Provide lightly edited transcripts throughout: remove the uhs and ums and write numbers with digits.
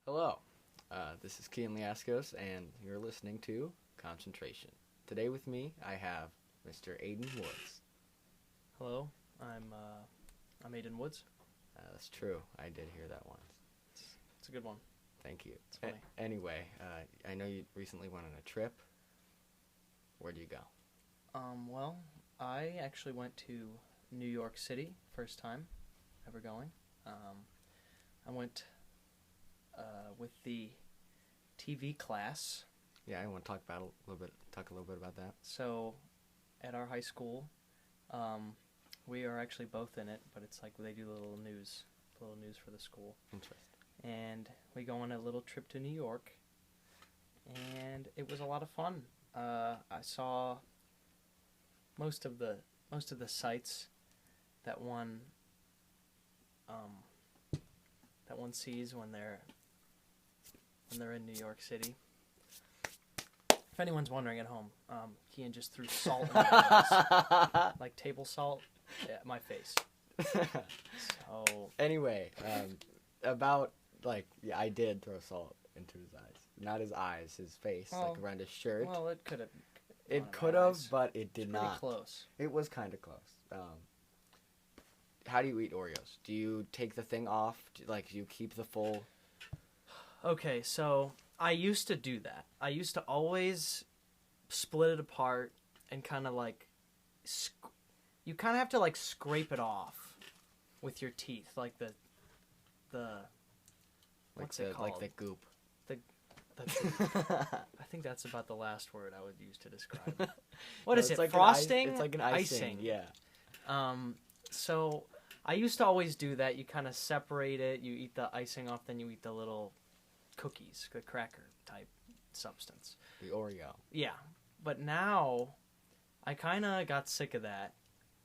Hello, this is Kian Liascos, and you're listening to Concentration. Today with me, I have Mr. Aidan Woods. Hello, I'm Aidan Woods. That's true. I did hear that once. It's a good one. Thank you. It's funny. Anyway, I know you recently went on a trip. Where'd you go? Well, I actually went to New York City, first time ever going. I went with the TV class. Yeah, I want to talk a little bit about that. So, at our high school, we are actually both in it, but it's like they do a little news for the school. Interesting. And we go on a little trip to New York, and it was a lot of fun. I saw most of the sights that one sees when they're in New York City. If anyone's wondering at home, Kian just threw salt in my face, like table salt, at my face. So Anyway, I did throw salt into his eyes. Not his eyes, his face, like around his shirt. well, it could have. It could have, but it did Pretty not. close. It was kind of close. How do you eat Oreos? Do you take the thing off? Do you keep the full... Okay, so I used to do that. I used to always split it apart and kind of like... you kind of have to like scrape it off with your teeth, like the what's it called? Like the goop. I think that's about the last word I would use to describe it. What is it? Like Frosting? It's like an icing. Yeah. So I used to always do that. You kind of separate it. You eat the icing off, then you eat the little cookies, the cracker type substance. The Oreo. Yeah. But now I kind of got sick of that,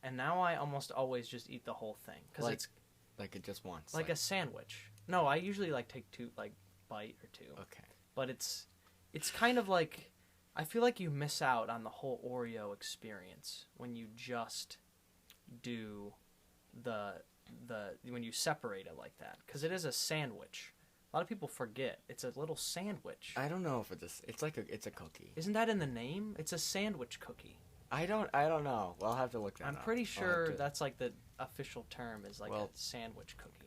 and now I almost always just eat the whole thing because it's like it just once. like a sandwich. No, I usually take two, bite or two. Okay. But it's kind of like, I feel like you miss out on the whole Oreo experience when you just do when you separate it like that, because it is a sandwich. A lot of people forget it's a little sandwich. I don't know if it's a cookie. Isn't that in the name? It's a sandwich cookie. I don't know. Well, I'll have to look that up. I'm pretty sure that's like the official term is a sandwich cookie.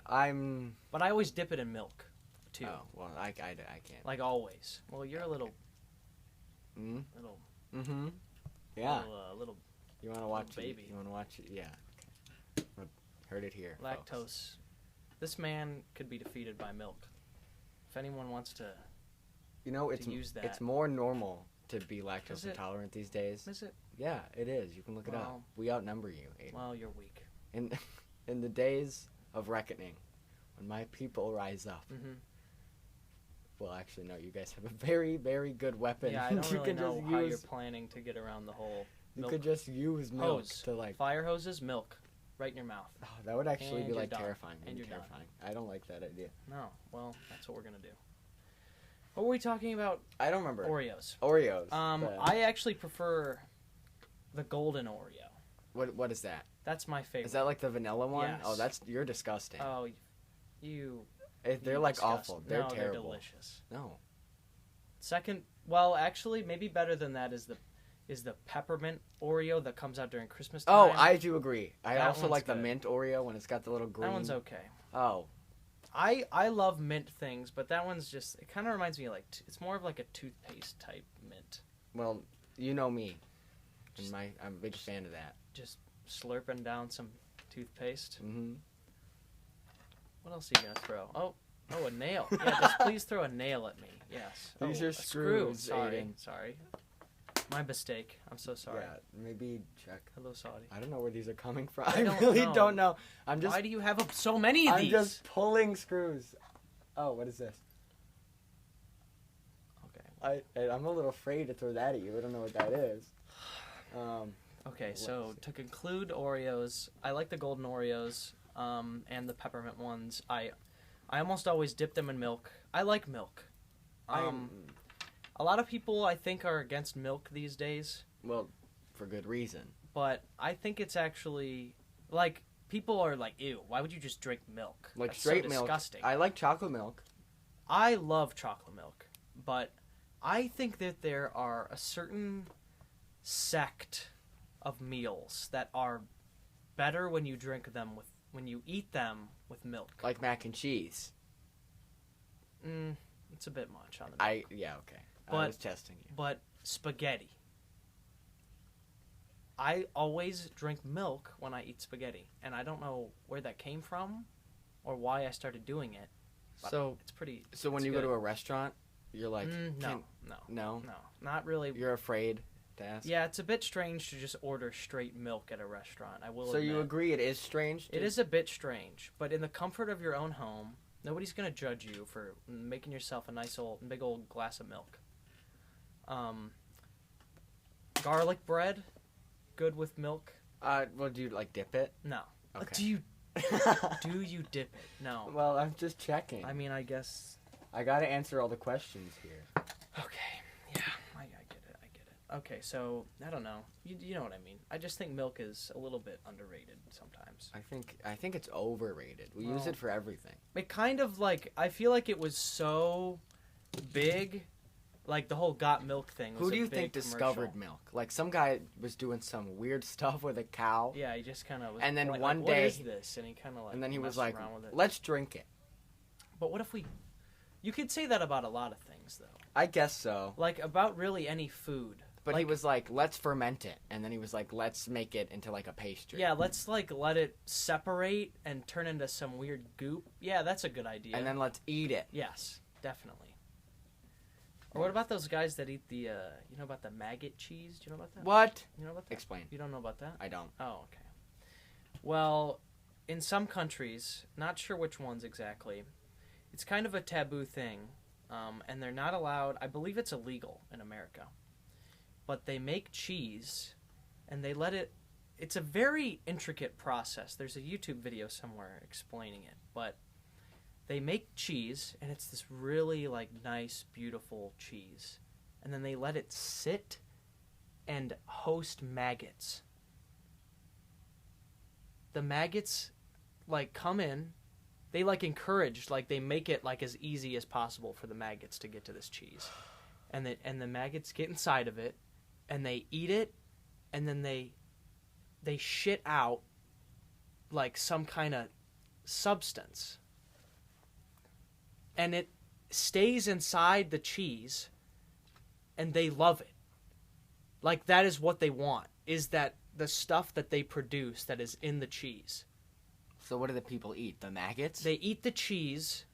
But I always dip it in milk too. Oh, well, I can't. Like always. Well, you're a little. Little. Little. Mm-hmm. Yeah. Little. You want to watch baby? You want to watch it? Yeah. Okay. Heard it here. Lactose. Folks. This man could be defeated by milk. If anyone wants to, use that. It's more normal to be lactose intolerant these days. Is it? Yeah, it is. You can look it up. We outnumber you, Aidan. Well, you're weak. In the days of reckoning, when my people rise up. Mm-hmm. Well, actually, no. You guys have a very, very good weapon. Yeah, I don't really know how you're planning to get around the whole milk. You could just use milk hose. to fire hoses, milk, right in your mouth. Oh, that would actually be done. terrifying. And you're terrifying. I don't like that idea. No. Well, that's what we're gonna do. What were we talking about? I don't remember. Oreos. I I actually prefer the golden Oreo. What is that? That's my favorite. Is that like the vanilla one? Yes. Oh, you're disgusting. Oh, you. They're awful. They're terrible. They're delicious. No. Second, well, actually, maybe better than that is the peppermint Oreo that comes out during Christmas time. Oh, I do agree. I also like the good. mint Oreo when it's got the little green. That one's okay. Oh. I love mint things, but that one's just, it kind of reminds me of it's more of like a toothpaste type mint. Well, you know me. I'm a big fan of that. Just slurping down some toothpaste. Mm-hmm. What else are you going to throw? Oh, a nail. Yeah, just please throw a nail at me. Yes. These are screws. Sorry. My mistake. I'm so sorry. Yeah, maybe check. Hello, Saudi. I don't know where these are coming from. I really don't know. Why do you have so many of these? I'm just pulling screws. Oh, what is this? Okay. I'm a little afraid to throw that at you. I don't know what that is. Okay, so to conclude Oreos, I like the golden Oreos and the peppermint ones. I almost always dip them in milk. I like milk. A lot of people, I think, are against milk these days. Well, for good reason. But I think it's actually, people are like, ew, why would you just drink milk? Like That's straight so milk. disgusting. I like chocolate milk. I love chocolate milk, but I think that there are a certain sect of meals that are better when you eat them with milk. Like mac and cheese. It's a bit much on the milk. Okay. I was testing you. But spaghetti. I always drink milk when I eat spaghetti, and I don't know where that came from or why I started doing it. So it's pretty. So when you go to a restaurant, you're like, no, not really. You're afraid to ask. Yeah, it's a bit strange to just order straight milk at a restaurant. I will. So admit. you agree it is strange? It is a bit strange, but in the comfort of your own home, nobody's gonna judge you for making yourself a nice big old glass of milk. Garlic bread, good with milk. Well, do you like dip it? No. Okay. Do you dip it? No. Well, I'm just checking. I mean, I guess. I gotta answer all the questions here. Okay. Yeah, I get it. Okay, so I don't know. You know what I mean. I just think milk is a little bit underrated sometimes. I think it's overrated. We use it for everything. It kind of like I feel like it was so big. Like the whole got milk thing was Who do you a big think discovered milk? Like some guy was doing some weird stuff with a cow. Yeah, he just kind of was. And then one like, day, what is this? And he kind of like. And then he was messed like, around with it. "Let's drink it." But what if we? You could say that about a lot of things, though. I guess so. Like about really any food. But he was like, "Let's ferment it," and then he was like, "Let's make it into like a pastry." Yeah, let's like let it separate and turn into some weird goop. Yeah, that's a good idea. And then let's eat it. Yes, definitely. Or what about those guys that eat the, you know about the Maggot cheese? Do you know about that? What? You know about that? Explain. You don't know about that? I don't. Oh, okay. Well, in some countries, not sure which ones exactly, it's kind of a taboo thing, and they're not allowed, I believe it's illegal in America, but they make cheese, and they let it, it's a very intricate process. There's a YouTube video somewhere explaining it, but they make cheese, and it's this really, like, nice, beautiful cheese. And then they let it sit and host maggots. The maggots, like, come in. They, like, encourage, like, they make it, like, as easy as possible for the maggots to get to this cheese. And the maggots get inside of it, and they eat it, and then they shit out, like, some kind of substance. And it stays inside the cheese, and they love it. Like, that is what they want, is that the stuff that they produce that is in the cheese. So what do the people eat? The maggots? They eat the cheese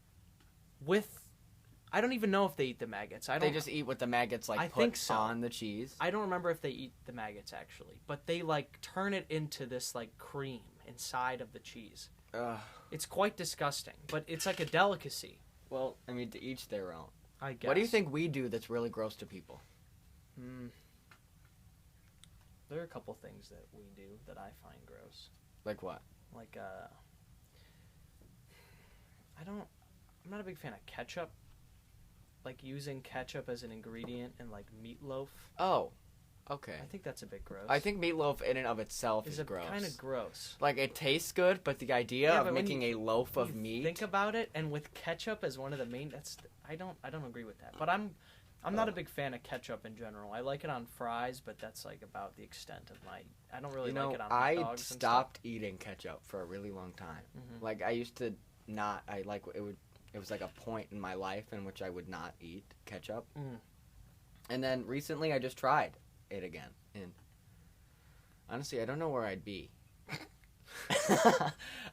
with... I don't even know if they eat the maggots. They just eat what the maggots, like, think so. on the cheese? I don't remember if they eat the maggots, actually. But they, like, turn it into this, like, cream inside of the cheese. Ugh. It's quite disgusting, but it's like a delicacy. Well, I mean, to each their own. I guess. What do you think we do that's really gross to people? There are a couple things that we do that I find gross. Like what? Like, I'm not a big fan of ketchup. Like, using ketchup as an ingredient in, like, meatloaf. Oh, okay. I think that's a bit gross. I think meatloaf in and of itself is gross. It's kind of gross. Like, it tastes good, but the idea of making a loaf of meat... Think about it, and with ketchup as one of the main... I don't agree with that. But I'm not a big fan of ketchup in general. I like it on fries, but that's, like, about the extent of my... I don't really like it on hot dogs. I stopped eating ketchup for a really long time. Mm-hmm. Like, I used to not... It was like a point in my life in which I would not eat ketchup. And then recently I just tried it again. And honestly, I don't know where I'd be.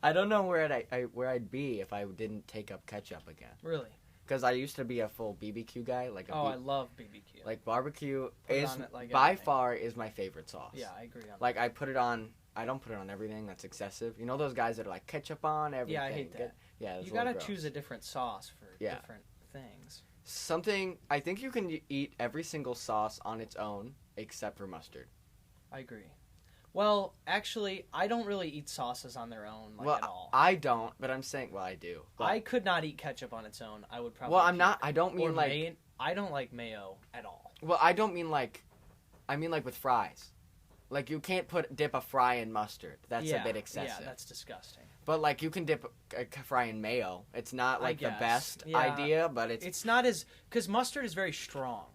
I don't know where I'd be if I didn't take up ketchup again. Really? Because I used to be a full BBQ guy. I love BBQ. Like, barbecue is like by far is my favorite sauce. Yeah, I agree on that. Like, I put it on... I don't put it on everything. That's excessive. You know those guys that are like ketchup on everything? Yeah, I hate that. You gotta choose a different sauce for different things. I think you can eat every single sauce on its own except for mustard. I agree. Well, actually, I don't really eat sauces on their own at all. I don't, but I'm saying, I do. But I could not eat ketchup on its own. I would probably. Well, I'm not. I don't mean I don't like mayo at all. Well, I don't mean like. I mean like with fries. Like, you can't dip a fry in mustard. That's a bit excessive. Yeah, that's disgusting. But, like, you can dip a fry in mayo. It's not, like, the best idea, but it's... It's not as... Because mustard is very strong.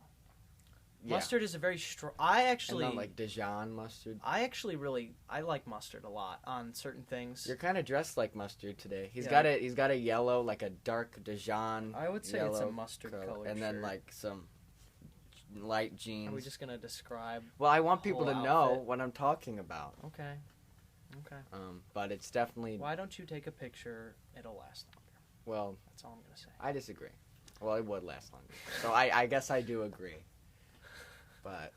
Yeah. Mustard is a very strong... I actually... And not, like, Dijon mustard. I actually really... I like mustard a lot on certain things. You're kind of dressed like mustard today. He's got a yellow, like a dark Dijon. I would say it's a mustard color and then, like, some light jeans. Are we just going to describe... Well, I want people to know what I'm talking about. Okay. But it's definitely... Why don't you take a picture? It'll last longer. Well... That's all I'm going to say. I disagree. Well, it would last longer. So I guess I do agree. But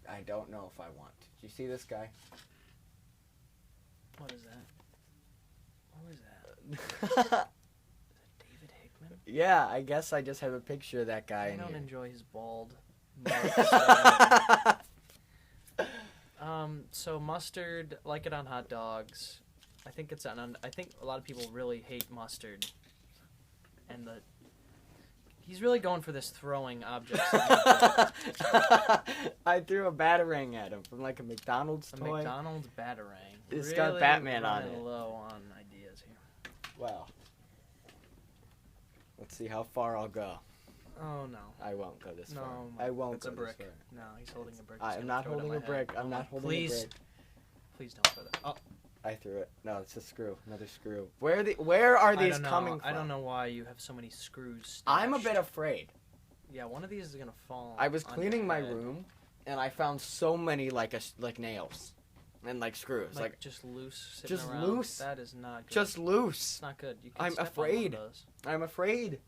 I don't know if I want to. Do you see this guy? What is that? Is that David Hickman? Yeah, I guess I just have a picture of that guy in here. I don't enjoy his bald... So mustard, like it on hot dogs. I think I think a lot of people really hate mustard, and he's really going for this throwing objects. I threw a batarang at him from like a McDonald's toy. A McDonald's batarang. It's got Batman on it. Low on ideas here. Well, let's see how far I'll go. Oh no! I won't go this far. No, I won't go this far. No, he's holding a brick. I'm not holding a brick. I'm not holding a brick. Please don't throw that. Oh. I threw it. No, it's a screw. Another screw. Where are these coming from? I don't know why you have so many screws stashed. I'm a bit afraid. Yeah, one of these is gonna fall. I was cleaning my room, and I found so many like nails, and like screws, like just loose. Just around. loose. That is not good. Just loose. It's not good. You can I'm step afraid. on one of those. I'm afraid.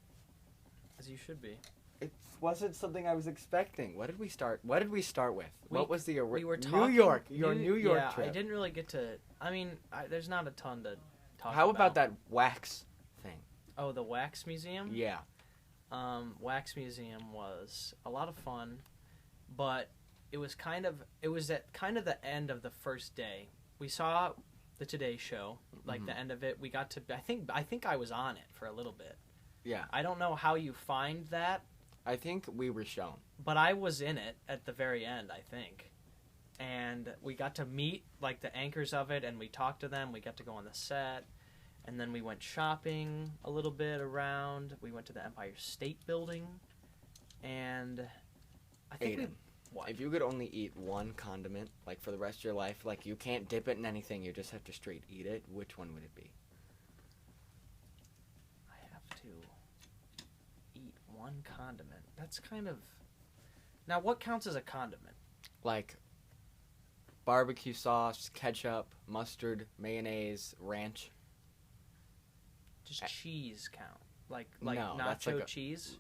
As you should be. It wasn't something I was expecting. What did we start with? What was the we were talking, New York? Your New York trip. I didn't really get to. I mean, there's not a ton to talk about. How about that wax thing? Oh, the wax museum? Yeah. Wax museum was a lot of fun, but it was at kind of the end of the first day. We saw the Today Show, like the end of it. We got to. I think I was on it for a little bit. Yeah. I don't know how you find that. I think we were shown. But I was in it at the very end, I think. And we got to meet, like, the anchors of it, and we talked to them. We got to go on the set. And then we went shopping a little bit around. We went to the Empire State Building. And I think Aidan, if you could only eat one condiment, like, for the rest of your life, like, you can't dip it in anything, you just have to straight eat it, which one would it be? One condiment. That's kind of... Now, what counts as a condiment? Like barbecue sauce, ketchup, mustard, mayonnaise, ranch. Just cheese count? Like no, nacho cheese?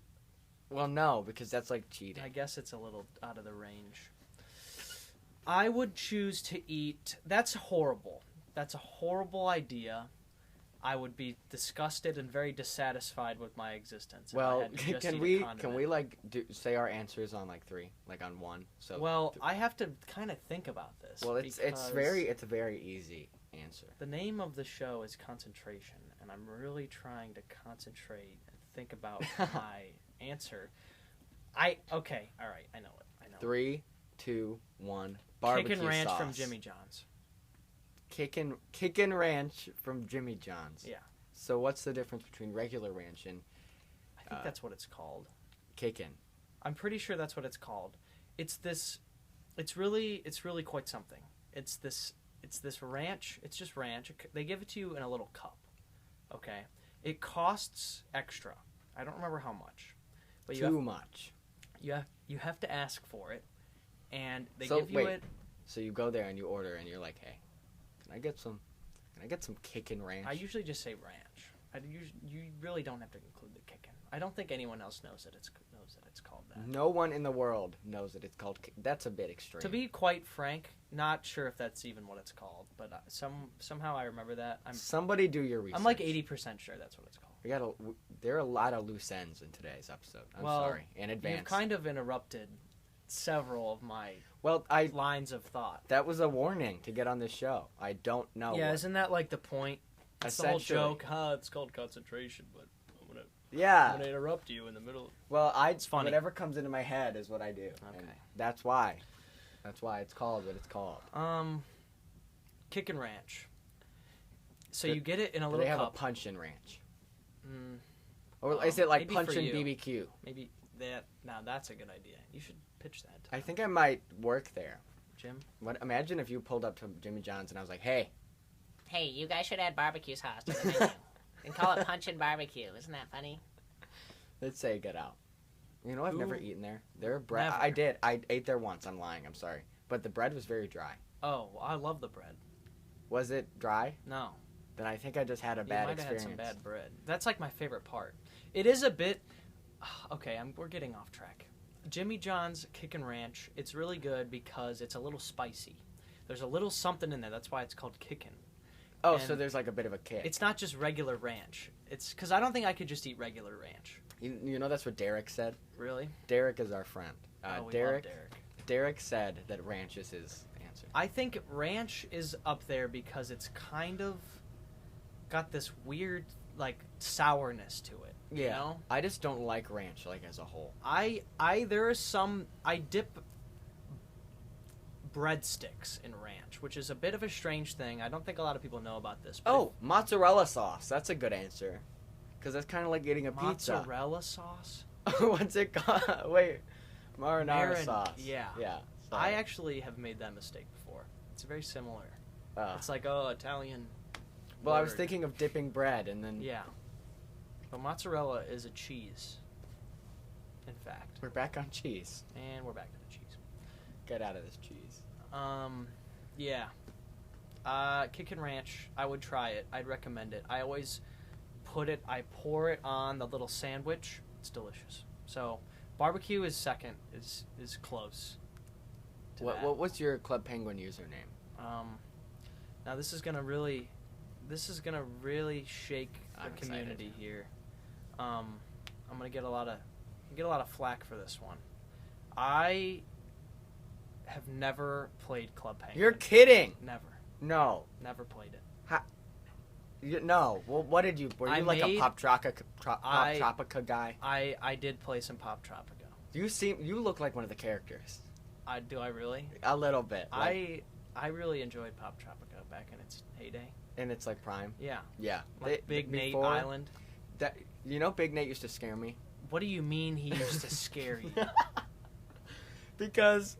Well, no, because that's like cheating. I guess it's a little out of the range. I would choose to eat... That's horrible. That's a horrible idea. I would be disgusted and very dissatisfied with my existence. Well, can we like say our answers on like 3, like on 1? So well, I have to kind of think about this. Well, it's a very easy answer. The name of the show is Concentration, and I'm really trying to concentrate and think about my answer. Okay, all right, I know it. 3, 2, 1. Barbecue Chicken ranch sauce. from Jimmy John's. Kickin' ranch from Jimmy John's. Yeah. So what's the difference between regular ranch and... I think that's what it's called. Kickin'. I'm pretty sure that's what it's called. It's really quite something. It's this ranch. It's just ranch. They give it to you in a little cup. Okay. It costs extra. I don't remember how much. But Too much. You have to ask for it. And they give you it. So you go there and you order and you're like, hey, can I get some kickin' ranch? I usually just say ranch. You really don't have to include the kickin'. I don't think anyone else knows that it's called that. No one in the world knows that it's called. That's a bit extreme. To be quite frank, not sure if that's even what it's called, but somehow I remember that. Somebody do your research. I'm like 80% sure that's what it's called. There are a lot of loose ends in today's episode. I'm sorry in advance. You've kind of interrupted several of my lines of thought. That was a warning to get on this show. I don't know. Yeah, isn't that like the point? That's the whole joke. It's called Concentration, but I'm gonna interrupt you in the middle. Well, it's funny. Whatever comes into my head is what I do. Okay. And that's why. That's why it's called what it's called. Kickin' Ranch. So you get it in a little they have cup. a Punchin' Ranch. Or is it like Punchin' BBQ? Maybe that. Now that's a good idea. You should pitch that. I think I might work there. Jim? Imagine if you pulled up to Jimmy John's and I was like, hey, you guys should add barbecue sauce to the menu. And call it Punchin' Barbecue. Isn't that funny? Let's say get out. You know, I've never eaten there. Their bread. Never. I did. I ate there once. I'm lying. I'm sorry. But the bread was very dry. Oh, I love the bread. Was it dry? No. Then I think I just had a bad experience. You might have had some bad bread. That's like my favorite part. It is a bit... Okay, we're getting off track. Jimmy John's Kickin' Ranch, it's really good because it's a little spicy. There's a little something in there. That's why it's called Kickin'. Oh, and so there's like a bit of a kick. It's not just regular ranch. It's because I don't think I could just eat regular ranch. You know that's what Derek said? Really? Derek is our friend. Love Derek. Derek said that ranch is his answer. I think ranch is up there because it's kind of got this weird, like, sourness to it. Yeah. You know? I just don't like ranch, like, as a whole. I dip breadsticks in ranch, which is a bit of a strange thing. I don't think a lot of people know about this. Oh, mozzarella sauce. That's a good answer. Because that's kind of like eating a pizza. Mozzarella sauce? What's it called? Wait. Marinara sauce. Yeah. Yeah. I actually have made that mistake before. It's very similar. It's like, Italian. Well, I was thinking of dipping bread and then... Yeah. But mozzarella is a cheese, in fact. We're back on cheese. And we're back to the cheese. Get out of this cheese. Yeah. Kickin' Ranch, I would try it. I'd recommend it. I always I pour it on the little sandwich. It's delicious. So, barbecue is second, is close. What's your Club Penguin username? Now this is gonna really shake the community here. I'm gonna get a lot of flack for this one. I have never played Club Penguin. You're kidding. Never. No. Never played it. No. Well, what did you? Were you like a Pop Tropica guy? I did play some Pop Tropica. You look like one of the characters. Do I really? A little bit. I really enjoyed Pop Tropica back in its heyday. And it's like prime. Yeah. Yeah. Like Big Nate Island. Big Nate used to scare me. What do you mean he used to scare you? Because,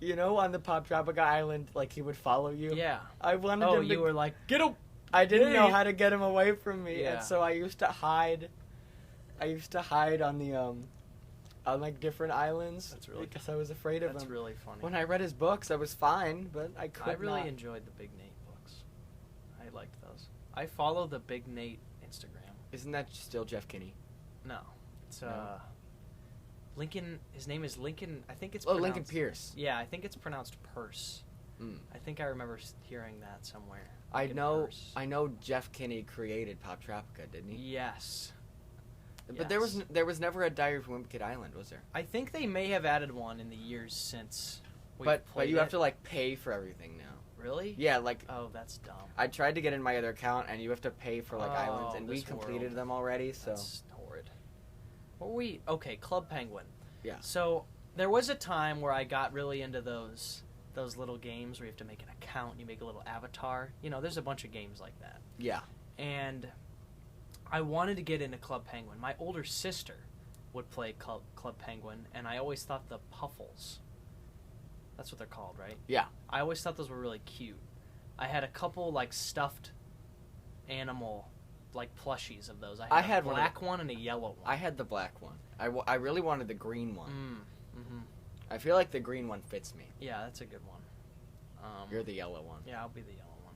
on the Pop Tropica Island, like he would follow you. Yeah. I wanted him to... you were like, get him! I didn't know how to get him away from me, yeah. And so I used to hide. On the on like different islands. That's really because I was afraid of him. That's really funny. When I read his books, I was fine, but I really enjoyed the Big Nate books. I liked those. I follow the Big Nate Instagram. Isn't that still Jeff Kinney? No, it's Lincoln. His name is Lincoln. I think it's Lincoln Pierce. Yeah, I think it's pronounced Purse. Mm. I think I remember hearing that somewhere. I know Jeff Kinney created Pop Tropica, didn't he? Yes. But there was never a Diary of a Wimpy Kid Island, was there? I think they may have added one in the years since. But you have to like pay for everything now. Really? Yeah, like. Oh, that's dumb. I tried to get in my other account, and you have to pay for like islands, and we completed them already. So that's horrid. What were we? Okay, Club Penguin. Yeah. So there was a time where I got really into those little games where you have to make an account, and you make a little avatar. There's a bunch of games like that. Yeah. And I wanted to get into Club Penguin. My older sister would play Club Penguin, and I always thought the Puffles. That's what they're called, right? Yeah. I always thought those were really cute. I had a couple like stuffed animal like plushies of those. I had a black one and a yellow one. I had the black one. I really wanted the green one. Mm-hmm. I feel like the green one fits me. Yeah, that's a good one. You're the yellow one. Yeah, I'll be the yellow one.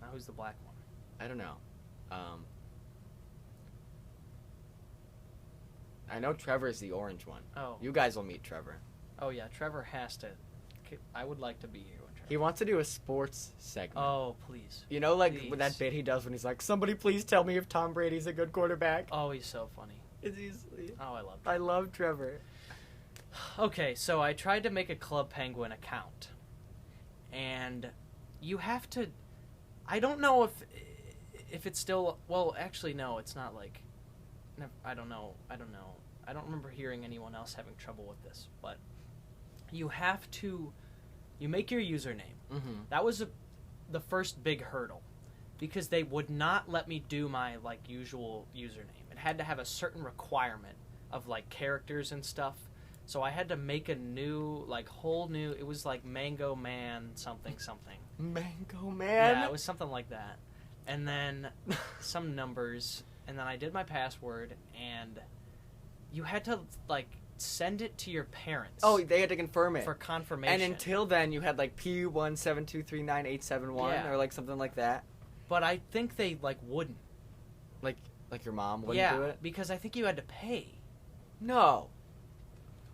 Now who's the black one? I don't know. I know Trevor's the orange one. Oh. You guys will meet Trevor. Oh, yeah, Trevor has to. I would like to be here when Trevor. He wants to do a sports segment. Oh, please. With that bit he does when he's like, somebody please tell me if Tom Brady's a good quarterback. Oh, he's so funny. Oh, I love Trevor. I love Trevor. Okay, so I tried to make a Club Penguin account. And you have to... I don't know if it's still... Well, actually, no, it's not like... I don't know. I don't remember hearing anyone else having trouble with this. But you have to, you make your username. Mm-hmm. That was the first big hurdle, because they would not let me do my like usual username. It had to have a certain requirement of like characters and stuff. So I had to make a new, like, whole new. It was like Mango Man something something. Mango Man. Yeah, it was something like that. And then some numbers, and then I did my password, and you had to like send it to your parents. Oh, they had to confirm it for confirmation. And until then, you had like P172398871 or like something like that. But I think they like wouldn't. Like your mom wouldn't do it? Because I think you had to pay. No.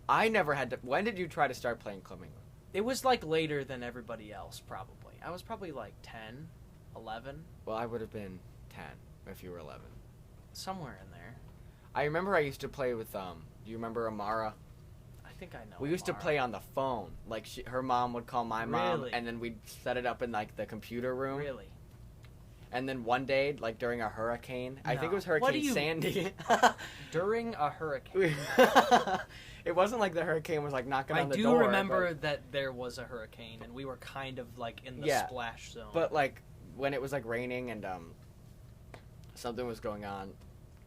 I never had to. When did you try to start playing Club Penguin? It was like later than everybody else, probably. I was probably like 10, 11. Well, I would have been 10 if you were 11. Somewhere in there. I remember I used to play with, do you remember Amara? I think I know. We used to play on the phone. Like, her mom would call my mom, Really? and then we'd set it up in, like, the computer room. Really? And then one day, like, during a hurricane, I think it was What do Hurricane you- Sandy. During a hurricane. It wasn't like the hurricane was, like, knocking on the door. I do remember that there was a hurricane, and we were kind of, like, in the splash zone. But, like, when it was, like, raining and, something was going on,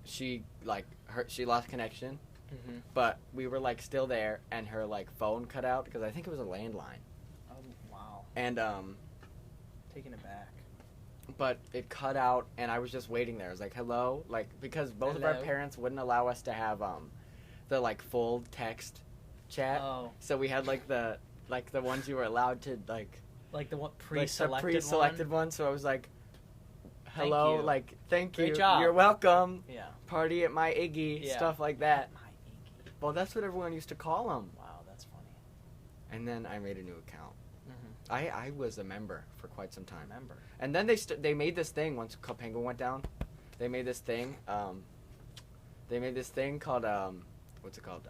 she lost connection. Mm-hmm. But we were, like, still there, and her, like, phone cut out, because I think it was a landline. Oh, wow. And, Taking it back. but it cut out, and I was just waiting there. I was like, hello? Like, because both of our Hello? parents wouldn't allow us to have, the, like, full text chat. Oh. So we had, like, the ones you were allowed to, like... Like the one Like, the pre-selected one. So I was like, hello, you. like, thank you. Great job. You're welcome. Yeah. Party at my Iggy, Yeah. stuff like that. My Iggy. Well, that's what everyone used to call them. Wow, that's funny. And then I made a new account. Mm-hmm. I was a member for quite some time. Remember. And then they made this thing once Club Penguin went down. They made this thing. Called what's it called?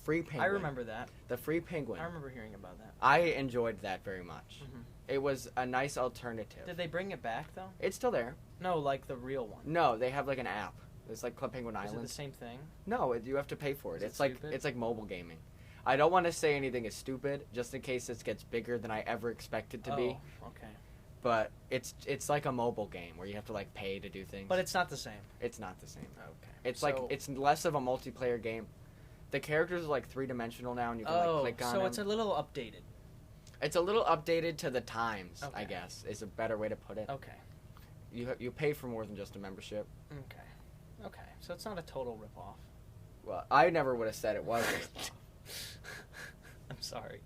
Free Penguin. I remember that. The Free Penguin. I remember hearing about that. I enjoyed that very much. Mm-hmm. It was a nice alternative. Did they bring it back though? It's still there. No, like the real one. No, they have like an app. It's like Club Penguin Is Island. it the same thing? No, you have to pay for it. Is it It's like stupid? it's like mobile gaming. I don't want to say anything is stupid, just in case this gets bigger than I ever expected to be. Okay. But it's like a mobile game where you have to like pay to do things. But it's not the same. It's not the same. Okay. It's like it's less of a multiplayer game. The characters are like 3-dimensional now, and you can like click on so them. it's a little updated. It's a little updated to the times, I Okay. guess, is a better way to put it. Okay. You pay for more than just a membership. Okay. Okay. So it's not a total ripoff. Well, I never would have said it was a ripoff. I'm sorry.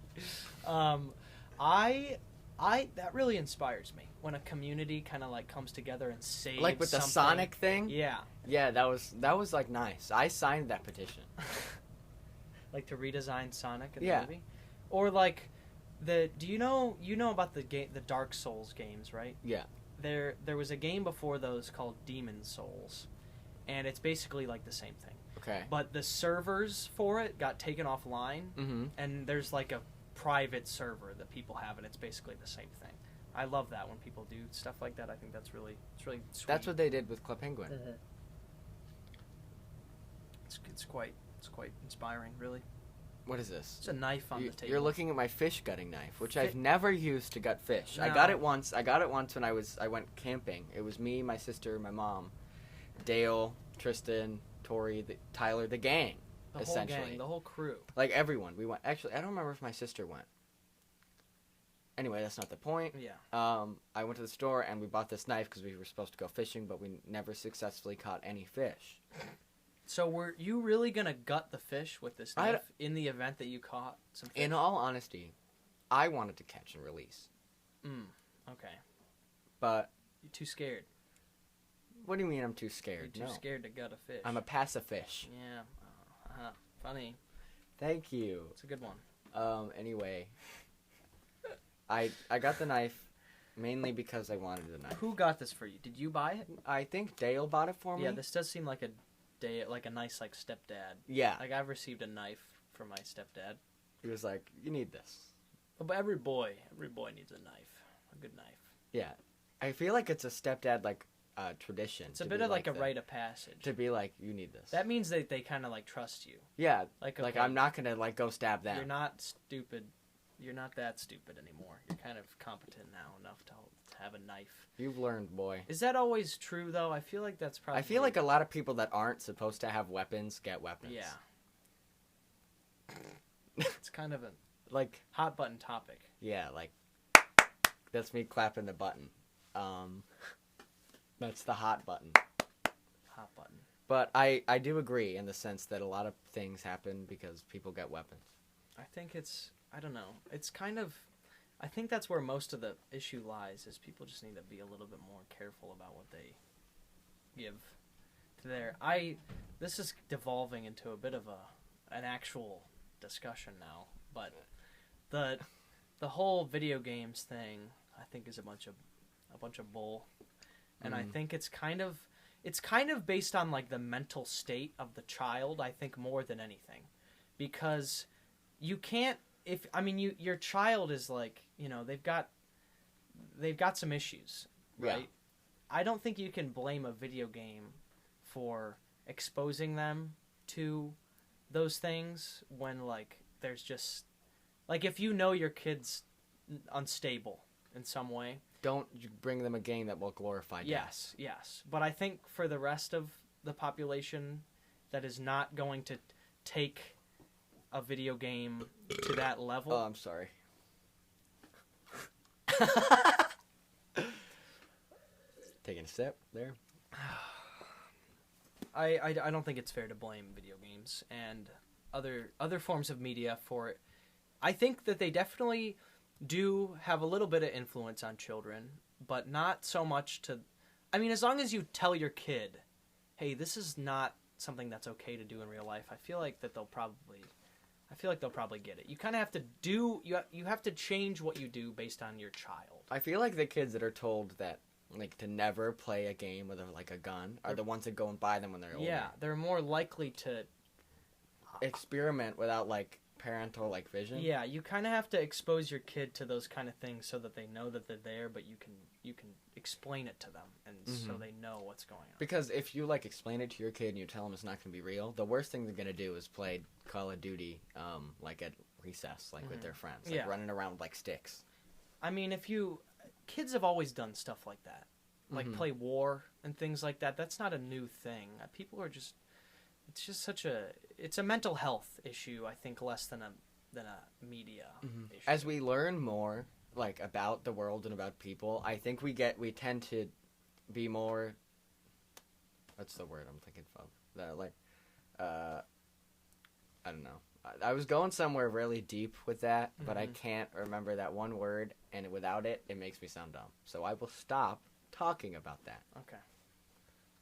I that really inspires me when a community kind of like comes together and saves Like with the something. Sonic thing? Yeah. Yeah, that was like nice. I signed that petition. Like to redesign Sonic in Yeah. the movie, or like do you know about the Dark Souls games, right? Yeah. There was a game before those called Demon Souls, and it's basically like the same thing. Okay. But the servers for it got taken offline, Mm-hmm. and there's like a private server that people have, and it's basically the same thing. I love that when people do stuff like that. I think it's really sweet. That's what they did with Club Penguin. Mm-hmm. It's quite inspiring, really. What is this? It's a knife on the table. You're looking at my fish gutting knife, which I've never used to gut fish. I No. got it once. when I went camping. It was me, my sister, my mom, Dale, Tristan, Tori, Tyler, the gang. the whole essentially. gang, the whole crew. Like everyone. We went. Actually, I don't remember if my sister went. Anyway, that's not the point. Yeah. I went to the store and we bought this knife because we were supposed to go fishing, but we never successfully caught any fish. So were you really gonna gut the fish with this knife in the event that you caught some fish? In all honesty, I wanted to catch and release. Okay. But You're too scared. what do you mean I'm too scared? You're too No. scared to gut a fish. I'm a pacifish. Yeah. Funny. Thank you. It's a good one. Anyway, I got the knife mainly because I wanted the knife. Who got this for you? Did you buy it? I think Dale bought it for me. Yeah, this does seem like a nice like stepdad. Yeah. Like I've received a knife from my stepdad. He was like, "You need this." But every boy needs a knife, a good knife. Yeah. I feel like it's a stepdad like tradition. It's a bit of like a rite of passage. To be like, you need this. That means that they kind of like trust you. Yeah. Like okay, I'm not gonna like go stab them. You're not stupid. You're not that stupid anymore. You're kind of competent now enough to have a knife. You've learned, boy. Is that always true though? I feel like that's probably. I feel like a lot of people that aren't supposed to have weapons get weapons. Yeah. It's kind of a like hot button topic. Yeah, like that's me clapping the button. That's the hot button. Hot button. But I do agree in the sense that a lot of things happen because people get weapons. I think I don't know. It's kind of, I think that's where most of the issue lies, is people just need to be a little bit more careful about what they give to their, this is devolving into a bit of an actual discussion now, but the whole video games thing, I think, is a bunch of bull. And I think it's kind of based on like the mental state of the child, I think, more than anything. Because you can't, your child is like, they've got some issues, right? Yeah. I don't think you can blame a video game for exposing them to those things when like there's just like, if your kid's unstable in some way, don't bring them a game that will glorify death. Yes. But I think for the rest of the population that is not going to take a video game to that level. Oh, I'm sorry. Taking a sip there. I don't think it's fair to blame video games and other forms of media for it. I think that they definitely do have a little bit of influence on children, but not so much to... as long as you tell your kid, hey, this is not something that's okay to do in real life, I feel like they'll probably get it. You kind of have to you have to change what you do based on your child. I feel like the kids that are told that, like, to never play a game with a gun are the ones that go and buy them when they're older. Yeah, they're more likely to experiment without like parental like vision. Yeah, you kind of have to expose your kid to those kind of things so that they know that they're there, but you can explain it to them, and so they know what's going on. Because if you like explain it to your kid and you tell them it's not going to be real, the worst thing they're going to do is play Call of Duty like at recess, like with their friends, like running around with like sticks. Kids have always done stuff like that, like play war and things like that. That's not a new thing. People are just, it's just it's a mental health issue, I think, less than a media issue. As we learn more like about the world and about people, I think we tend to be more, what's the word I'm thinking of? I don't know. I was going somewhere really deep with that, but I can't remember that one word, and without it makes me sound dumb. So I will stop talking about that. Okay.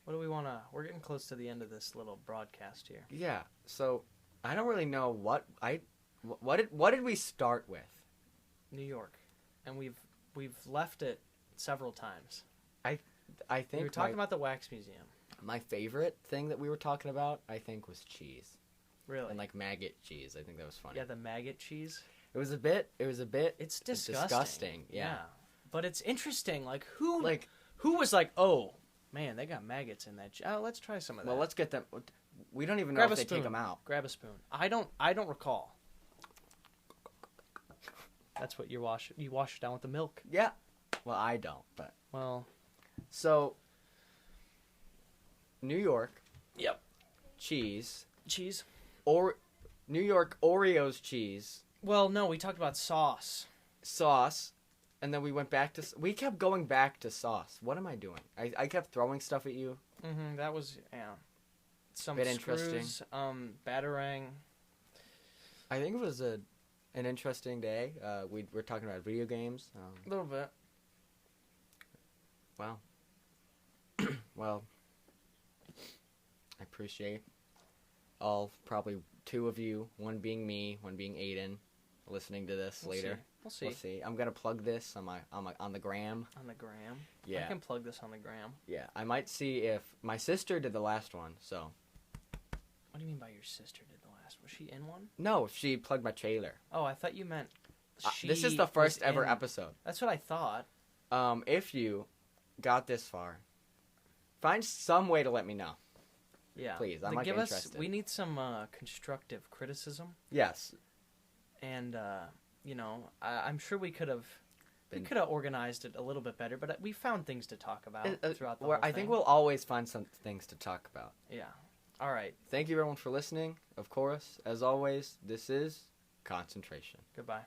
What do we want to... We're getting close to the end of this little broadcast here. Yeah, so I don't really know what did we start with? New York. And we've left it several times. I think we were talking about the Wax Museum. My favorite thing that we were talking about, I think, was cheese. Really? And like maggot cheese. I think that was funny. Yeah, the maggot cheese. It was a bit. It's disgusting. Yeah. But it's interesting. Like who was like, oh man, they got maggots in that. Oh, let's try some of that. Well, let's get them. We don't even know if they take them out. Grab a spoon. I don't recall. That's what you wash it down with the milk. Yeah. Well, I don't, but so New York. Yep. Cheese. Or New York Oreos cheese. Well, no, we talked about sauce, and then we kept going back to sauce. What am I doing? I kept throwing stuff at you. Mm-hmm. That was some bit screws, interesting. Batarang. I think it was an interesting day. We were talking about video games. A little bit. Wow. Well, I appreciate probably two of you, one being me, one being Aidan, listening to this later. We'll see. I'm gonna plug this on the gram. On the gram. Yeah. I can plug this on the gram. Yeah, I might see if my sister did the last one. So. What do you mean by your sister did the last one? Was she in one? No, she plugged my trailer. Oh, I thought you meant. This is the first ever episode. That's what I thought. If you got this far, find some way to let me know. Yeah. Please, I'm like interested. We need some constructive criticism. Yes. And I'm sure we could have organized it a little bit better, but we found things to talk about throughout the whole thing. I think we'll always find some things to talk about. Yeah. All right. Thank you everyone for listening. Of course, as always, this is Concentration. Goodbye.